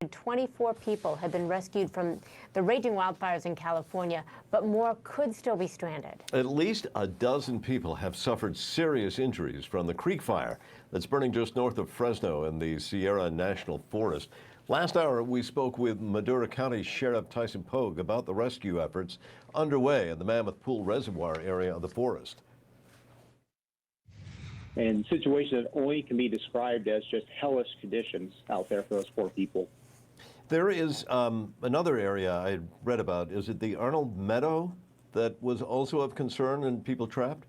224 people have been rescued from the raging wildfires in California, but more could still be stranded. At least a dozen people have suffered serious injuries from the Creek Fire that's burning just north of Fresno in the Sierra National Forest. Last hour, we spoke with Madera County Sheriff Tyson Pogue about the rescue efforts underway in the Mammoth Pool Reservoir area of the forest. And situations that only can be described as just hellish conditions out there for those poor people. There is another area I read about. Is it the Arnold Meadow that was also of concern and people trapped?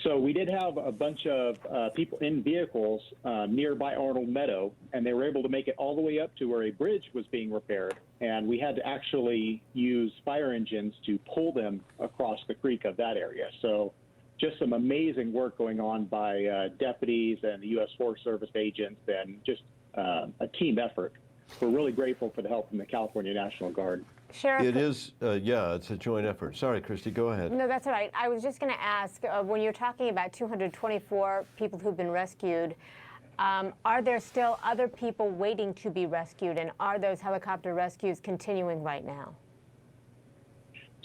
So we did have a bunch of people in vehicles nearby Arnold Meadow, and they were able to make it all the way up to where a bridge was being repaired. And we had to actually use fire engines to pull them across the creek of that area. So just some amazing work going on by deputies and the U.S. Forest Service agents, and just a team effort. We're really grateful for the help from the California National Guard. Sheriff, it is, yeah, it's a joint effort. Sorry, Christy, go ahead. No, that's all right. I was just going to ask, when you're talking about 224 people who've been rescued, are there still other people waiting to be rescued, and are those helicopter rescues continuing right now?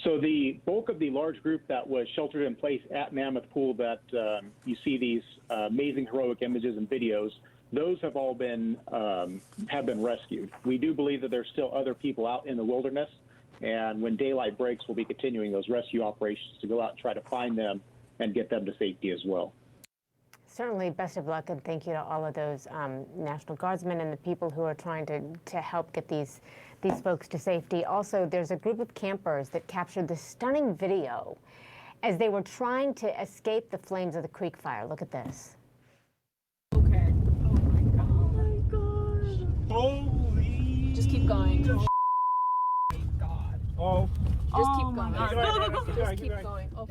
So the bulk of the large group that was sheltered in place at Mammoth Pool that you see these amazing heroic images and videos, those have all been rescued. We do believe that there's still other people out in the wilderness, and when daylight breaks, we'll be continuing those rescue operations to go out and try to find them and get them to safety as well. Certainly, best of luck, and thank you to all of those National Guardsmen and the people who are trying to help get these folks to safety. Also, there's a group of campers that captured this stunning video as they were trying to escape the flames of the Creek Fire. Look at this. Okay. Oh my god. Oh my god. Holy. Just keep going. Oh my god. Oh. Just keep going. Just keep going. Oh.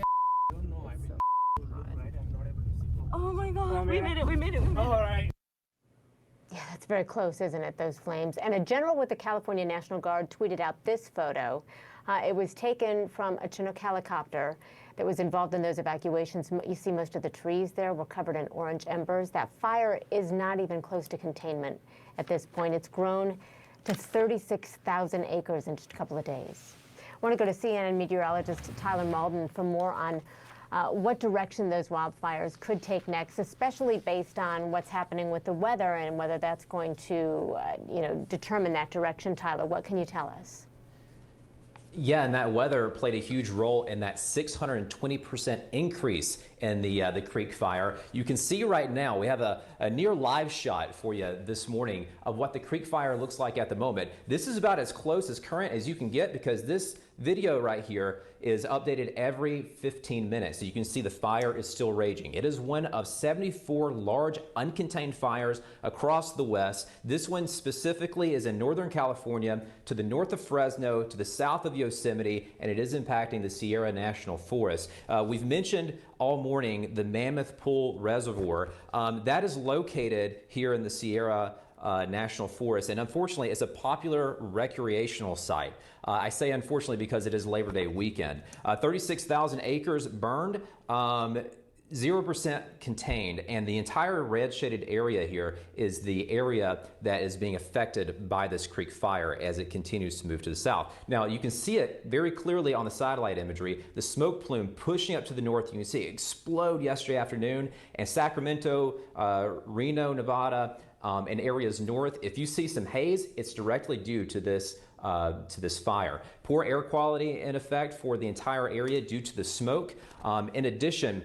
Oh my god. We made it. We made it. All right. Yeah, that's very close, isn't it, those flames? And a general with the California National Guard tweeted out this photo. It was taken from a Chinook helicopter that was involved in those evacuations. You see most of the trees there were covered in orange embers. That fire is not even close to containment at this point. It's grown to 36,000 acres in just a couple of days. I want to go to CNN meteorologist Tyler Malden for more on what direction those wildfires could take next, especially based on what's happening with the weather and whether that's going to, determine that direction. Tyler, what can you tell us? Yeah, and that weather played a huge role in that 620% increase in the Creek Fire. You can see right now, we have a near live shot for you this morning of what the Creek Fire looks like at the moment. This is about as close as current as you can get, because this video right here is updated every 15 minutes. So you can see the fire is still raging. It is one of 74 large uncontained fires across the West. This one specifically is in Northern California, to the north of Fresno, to the south of Yosemite, and it is impacting the Sierra National Forest. We've mentioned all morning the Mammoth Pool Reservoir. That is located here in the Sierra National Forest, and unfortunately it's a popular recreational site. I say unfortunately because it is Labor Day weekend. 36,000 acres burned, 0% contained, and the entire red shaded area here is the area that is being affected by this Creek Fire as it continues to move to the south. Now you can see it very clearly on the satellite imagery, the smoke plume pushing up to the north. You can see it explode yesterday afternoon, and Sacramento, Reno, Nevada, and areas north. If you see some haze, it's directly due to this fire. Poor air quality in effect for the entire area due to the smoke. In addition,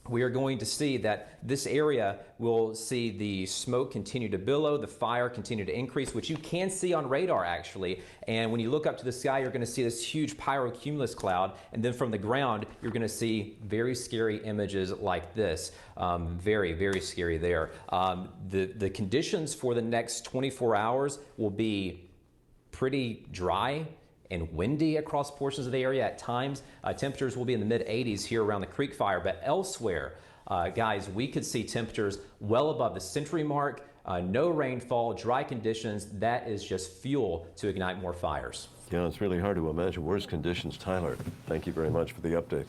we are going to see that this area will see the smoke continue to billow, the fire continue to increase, which you can see on radar actually. And when you look up to the sky, you're going to see this huge pyrocumulus cloud. And then from the ground, you're going to see very scary images like this. Very, very scary there. The conditions for the next 24 hours will be pretty dry and windy across portions of the area at times. Temperatures will be in the mid-80s here around the Creek Fire, but elsewhere, guys, we could see temperatures well above the century mark, no rainfall, dry conditions. That is just fuel to ignite more fires. Yeah, it's really hard to imagine worse conditions. Tyler, thank you very much for the update.